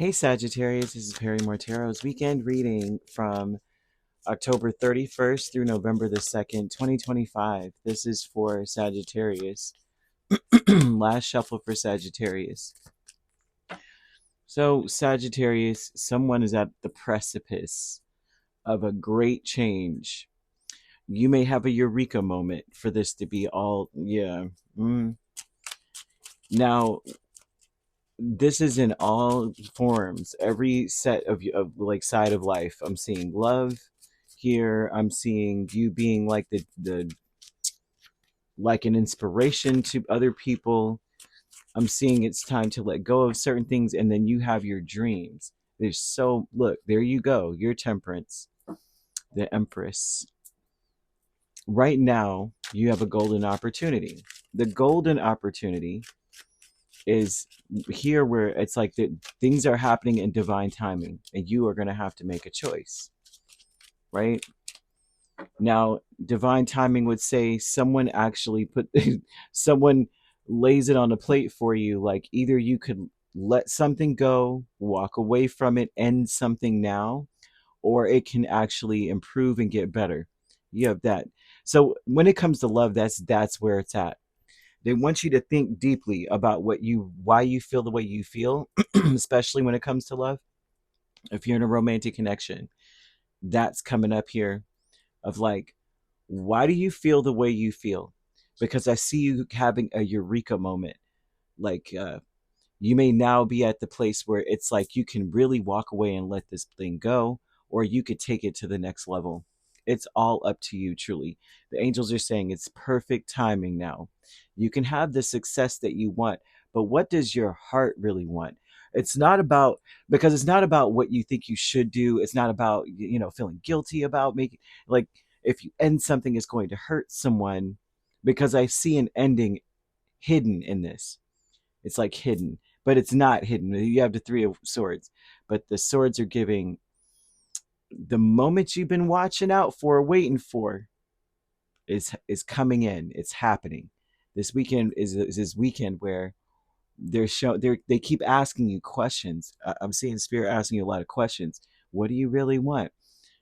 Hey Sagittarius, this is Perrymore Tarot's weekend reading from October 31st through November the 2nd, 2025. This is for Sagittarius. Last shuffle for Sagittarius. So, Sagittarius, someone is at the precipice of a great change. You may have a eureka moment for this to be all, yeah. Now, this is in all forms, every set of like side of life. I'm seeing love here. I'm seeing you being like the like an inspiration to other people. I'm seeing it's time to let go of certain things, and then you have your dreams. There's so look, there you go, your temperance, the Empress. Right now you have a golden opportunity. The golden opportunity is here where it's like that things are happening in divine timing and you are going to have to make a choice, right? Now divine timing would say someone actually put someone lays it on a plate for you, like either you could let something go, walk away from it, end something now, or it can actually improve and get better. You have that. So when it comes to love, that's where it's at. They want you to think deeply about why you feel the way you feel, especially when it comes to love. If you're in a romantic connection, that's coming up here of like, why do you feel the way you feel? Because I see you having a eureka moment. Like, you may now be at the place where it's like you can really walk away and let this thing go, or you could take it to the next level. It's all up to you, truly. The angels are saying it's perfect timing now. You can have the success that you want, but what does your heart really want? It's not about, because it's not about what you think you should do. It's not about, feeling guilty about making, like, if you end something, it's going to hurt someone, because I see an ending hidden in this. It's like hidden, but it's not hidden. You have the Three of Swords, but the swords are giving the moment you've been watching out for, waiting for, is coming in. It's happening. This weekend is this weekend where they keep asking you questions. I'm seeing Spirit asking you a lot of questions. What do you really want?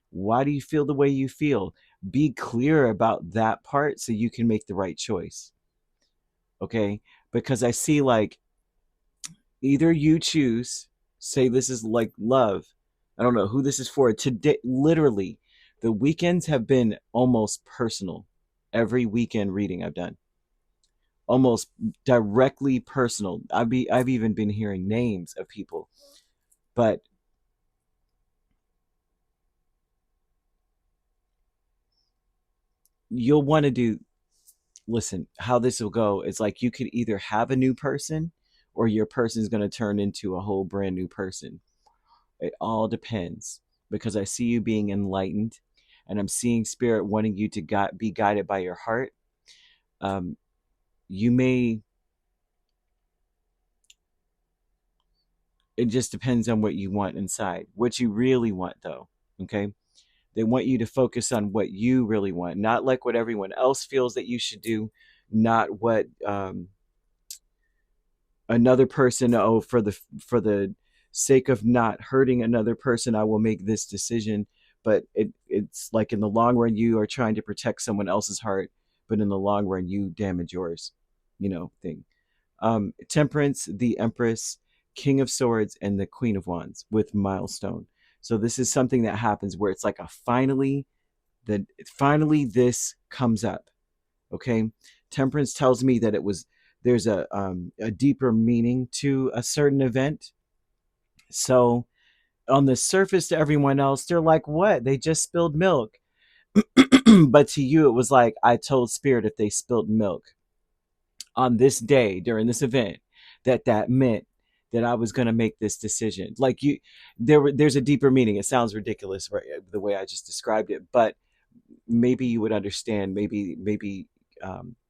Why do you feel the way you feel? Be clear about that part so you can make the right choice. Okay? Because I see like either you choose, say this is like love. I don't know who this is for. Today, literally, the weekends have been almost personal. Every weekend reading I've done, almost directly personal. I've even been hearing names of people, but you'll want to do. Listen, how this will go is like you could either have a new person, or your person is going to turn into a whole brand new person. It all depends, because I see you being enlightened, and I'm seeing Spirit wanting you to be guided by your heart. Um, you may, it just depends on what you want inside, what you really want, though. Okay. They want you to focus on what you really want, not like what everyone else feels that you should do, not what another person. Oh, for the sake of not hurting another person, I will make this decision. But it's like in the long run you are trying to protect someone else's heart, but in the long run you damage yours, thing. Temperance, the Empress, King of Swords, and the Queen of Wands with milestone. So this is something that happens where it's like a finally this comes up. Okay. Temperance tells me that there's a deeper meaning to a certain event. So on the surface, to everyone else, they're like, what? They just spilled milk. But to you, it was like, I told Spirit if they spilled milk on this day during this event, that meant that I was going to make this decision. Like there's a deeper meaning. It sounds ridiculous, right? The way I just described it, but maybe you would understand. Maybe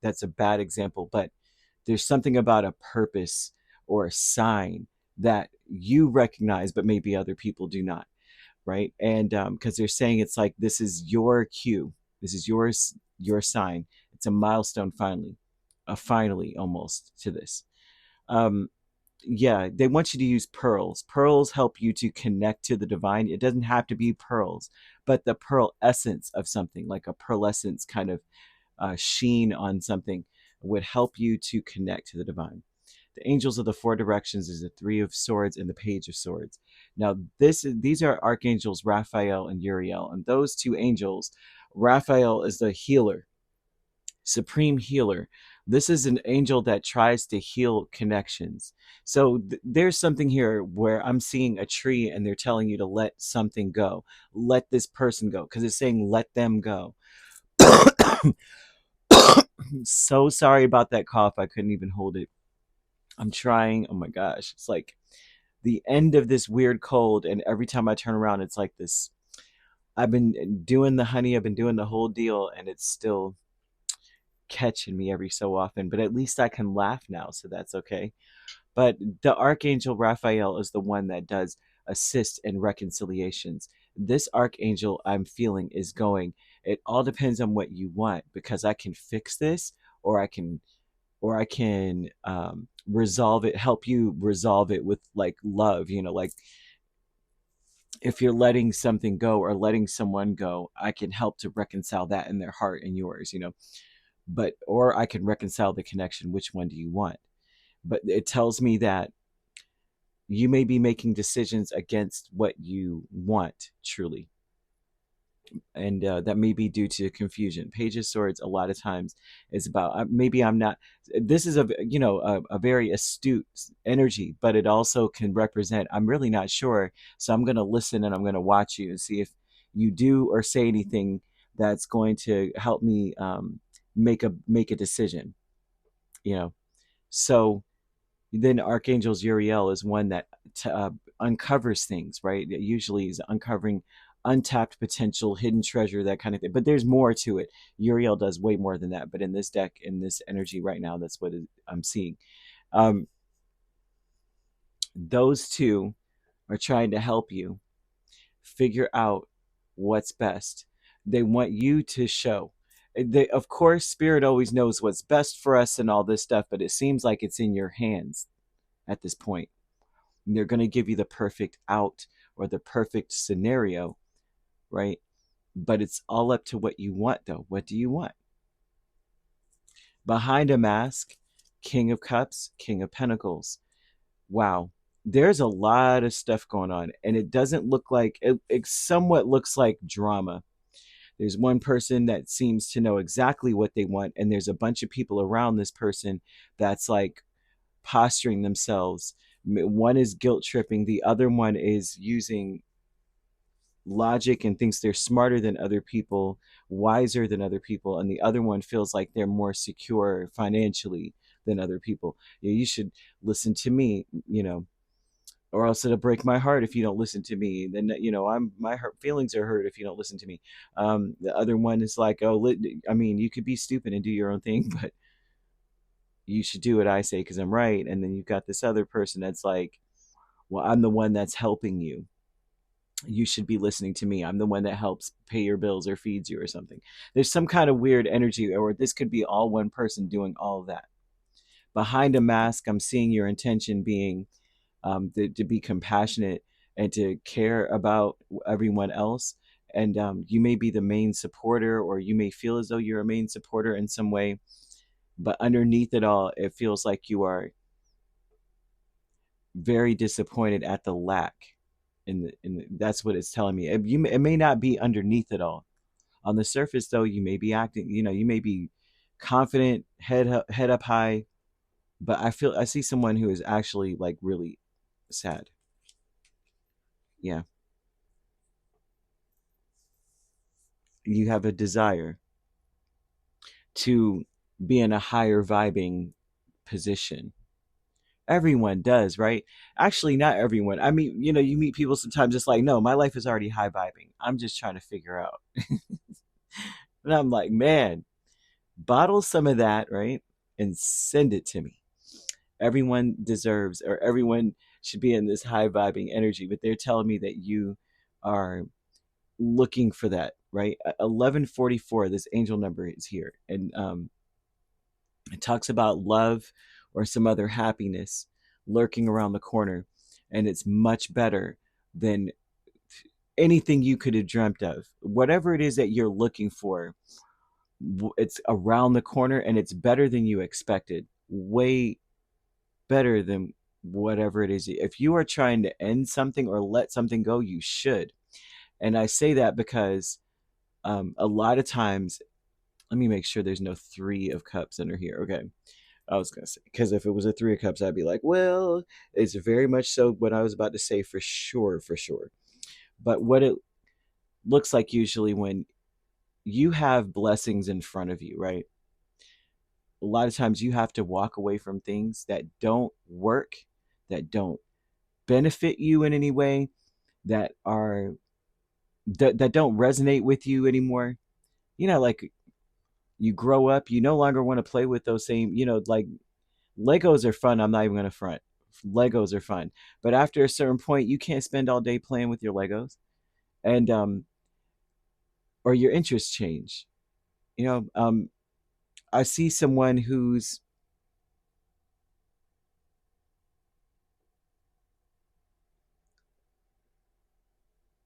that's a bad example, but there's something about a purpose or a sign that you recognize, but maybe other people do not, right? And because they're saying it's like this is your cue, this is your sign. It's a milestone finally, a finally almost to this. Um, Yeah, they want you to use pearls. Pearls help you to connect to the divine. It doesn't have to be pearls, but the pearl essence of something, like a pearlescence kind of sheen on something, would help you to connect to the divine. The angels of the four directions is the Three of Swords and the Page of Swords. Now, these are archangels Raphael and Uriel, and those two angels, Raphael is the healer, supreme healer. This is an angel that tries to heal connections. So there's something here where I'm seeing a tree and they're telling you to let something go, let this person go, because it's saying let them go. So sorry about that cough. I couldn't even hold it. I'm trying. Oh my gosh. It's like the end of this weird cold. And every time I turn around, it's like this. I've been doing the honey, I've been doing the whole deal, and it's still catching me every so often. But at least I can laugh now. So that's okay. But the Archangel Raphael is the one that does assist in reconciliations. This Archangel I'm feeling is going, it all depends on what you want, because I can fix this, or I can resolve it, help you resolve it with like love, like if you're letting something go or letting someone go, I can help to reconcile that in their heart and yours. But or I can reconcile the connection. Which one do you want? But it tells me that you may be making decisions against what you want truly, and that may be due to confusion. Page of Swords a lot of times is about maybe I'm not. This is a very astute energy, but it also can represent I'm really not sure, so I'm going to listen and I'm going to watch you and see if you do or say anything that's going to help me make a decision. You know, so then Archangel Uriel is one that uncovers things, right? It usually is uncovering untapped potential, hidden treasure, that kind of thing. But there's more to it. Uriel does way more than that. But in this deck, in this energy right now, that's what I'm seeing. Um, those two are trying to help you figure out what's best. They want you to show. Of course, Spirit always knows what's best for us and all this stuff, but it seems like it's in your hands at this point. They're going to give you the perfect out or the perfect scenario, right? But it's all up to what you want, though. What do you want? Behind a mask, King of Cups, King of Pentacles. Wow. There's a lot of stuff going on, and it doesn't look like it somewhat looks like drama. There's one person that seems to know exactly what they want, and there's a bunch of people around this person that's like posturing themselves. One is guilt tripping, the other one is using logic and thinks they're smarter than other people, wiser than other people, and the other one feels like they're more secure financially than other people. You should listen to me, or else it'll break my heart if you don't listen to me. Then I'm my feelings are hurt if you don't listen to me. The other one is like, oh, I mean, you could be stupid and do your own thing, but you should do what I say because I'm right. And then you've got this other person that's like, well, I'm the one that's helping you. You should be listening to me. I'm the one that helps pay your bills or feeds you or something. There's some kind of weird energy, or this could be all one person doing all of that. Behind a mask, I'm seeing your intention being to be compassionate and to care about everyone else. And you may be the main supporter, or you may feel as though you're a main supporter in some way. But underneath it all, it feels like you are very disappointed at the lack. That's what it's telling me. It may not be underneath it all. On the surface, though, you may be acting. You may be confident, head up high. But I see someone who is actually like really sad. Yeah, you have a desire to be in a higher vibing position. Everyone does, right? Actually, not everyone. I mean, you meet people sometimes just like, no, my life is already high vibing. I'm just trying to figure out. And I'm like, man, bottle some of that, right? And send it to me. Everyone deserves, or everyone should be in this high vibing energy, but they're telling me that you are looking for that, right? 1144, this angel number is here. And it talks about love or some other happiness. lurking around the corner, and it's much better than anything you could have dreamt of. Whatever it is that you're looking for, it's around the corner, and it's better than you expected. Way better than whatever it is. If you are trying to end something or let something go, you should. And I say that because a lot of times, let me make sure there's no three of cups under here. Okay. I was going to say, because if it was a three of cups, I'd be like, well, it's very much so what I was about to say for sure, for sure. But what it looks like usually when you have blessings in front of you, right? A lot of times you have to walk away from things that don't work, that don't benefit you in any way, that are that don't resonate with you anymore. You know, like you grow up, you no longer want to play with those same, like Legos are fun. I'm not even going to front. Legos are fun. But after a certain point, you can't spend all day playing with your Legos. And or your interests change. You know, I see someone who's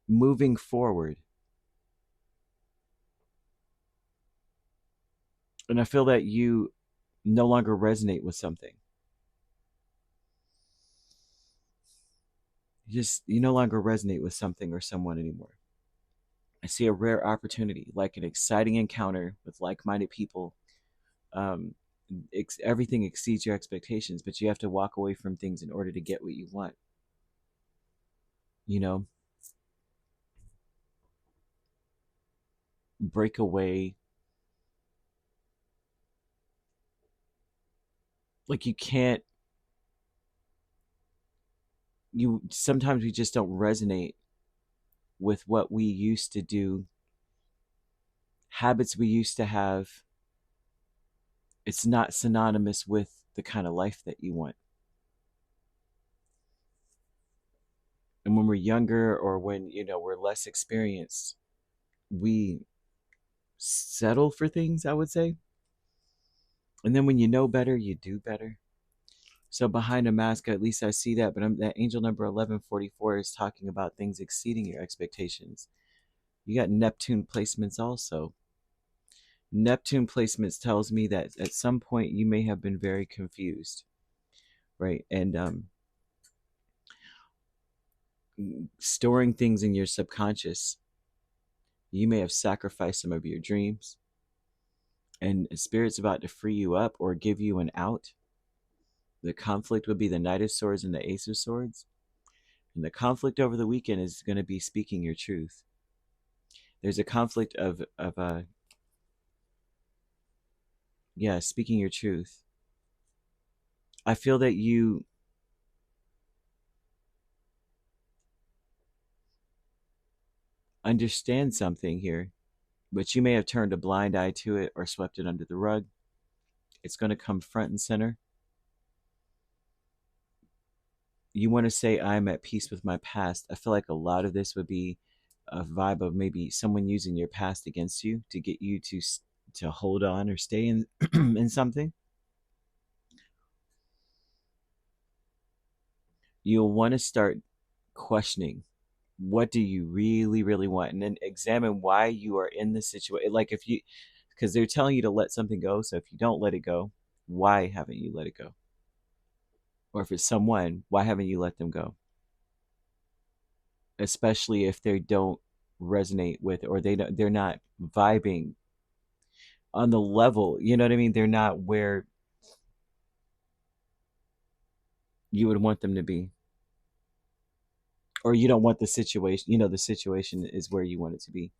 moving forward. And I feel that you no longer resonate with something. You no longer resonate with something or someone anymore. I see a rare opportunity, like an exciting encounter with like-minded people. Um, Everything exceeds your expectations, but you have to walk away from things in order to get what you want. You know, break away. Like you can't. You sometimes we just don't resonate with what we used to do, habits we used to have. It's not synonymous with the kind of life that you want. And when we're younger, or when we're less experienced, we settle for things, I would say. And then when you know better, you do better. So behind a mask, at least I see that. But that angel number 1144 is talking about things exceeding your expectations. You got Neptune placements also. Neptune placements tells me that at some point you may have been very confused, right? And storing things in your subconscious, you may have sacrificed some of your dreams, and spirit's about to free you up or give you an out. The conflict would be the Knight of Swords and the Ace of Swords. And the conflict over the weekend is going to be speaking your truth. There's a conflict of yeah, speaking your truth. I feel that you understand something here, but you may have turned a blind eye to it or swept it under the rug. It's going to come front and center. You want to say, I'm at peace with my past. I feel like a lot of this would be a vibe of maybe someone using your past against you to get you to hold on or stay in in something. You'll want to start questioning, what do you really really want, and then examine why you are in this situation. Like if you, because they're telling you to let something go, so if you don't let it go, why haven't you let it go? Or if it's someone, why haven't you let them go? Especially if they don't resonate with, or they're not vibing on the level, you know what I mean? They're not where you would want them to be. Or you don't want the situation, the situation is where you want it to be.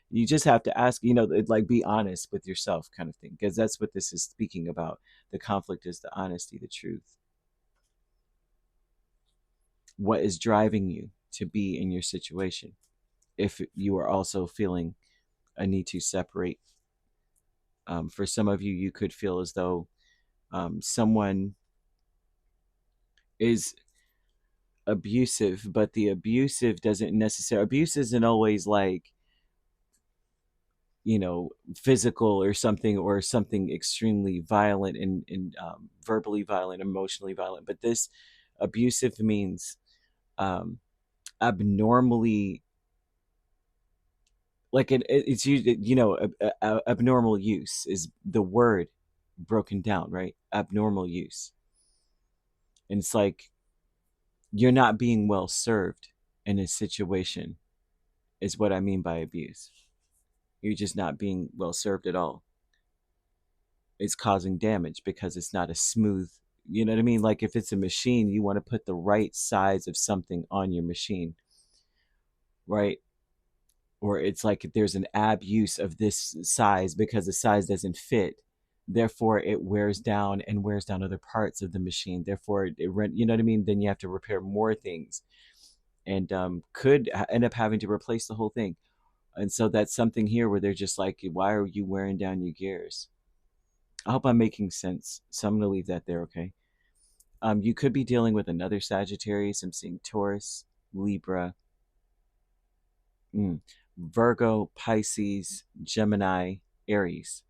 You just have to ask, like be honest with yourself, kind of thing, because that's what this is speaking about. The conflict is the honesty, the truth. What is driving you to be in your situation? If you are also feeling a need to separate, for some of you, you could feel as though someone is abusive, but the abusive doesn't necessarily, abuse isn't always like, physical or something extremely violent and verbally violent, emotionally violent. But this Abusive means um, abnormally, like it's abnormal use is the word broken down, right? Abnormal use. And it's like you're not being well served in a situation, is what I mean by abuse. You're just not being well served at all. It's causing damage because it's not a smooth, you know what I mean? Like if it's a machine, you want to put the right size of something on your machine, right? Or it's like there's an abuse of this size because the size doesn't fit. Therefore, it wears down and wears down other parts of the machine. Therefore, you know what I mean? Then you have to repair more things and could end up having to replace the whole thing. And so that's something here where they're just like, why are you wearing down your gears? I hope I'm making sense. So I'm going to leave that there, okay? You could be dealing with another Sagittarius. I'm seeing Taurus, Libra, Virgo, Pisces, Gemini, Aries.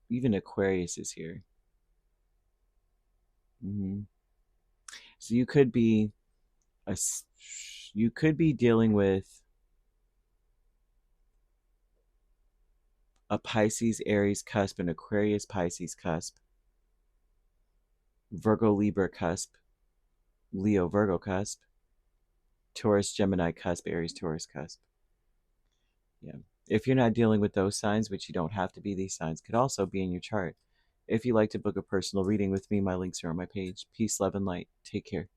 Even Aquarius is here. So you could be dealing with a Pisces Aries cusp, an Aquarius Pisces cusp, Virgo Libra cusp, Leo Virgo cusp, Taurus Gemini cusp, Aries Taurus cusp. Yeah. If you're not dealing with those signs, which you don't have to be, these signs could also be in your chart. If you'd like to book a personal reading with me, my links are on my page. Peace, love, and light. Take care.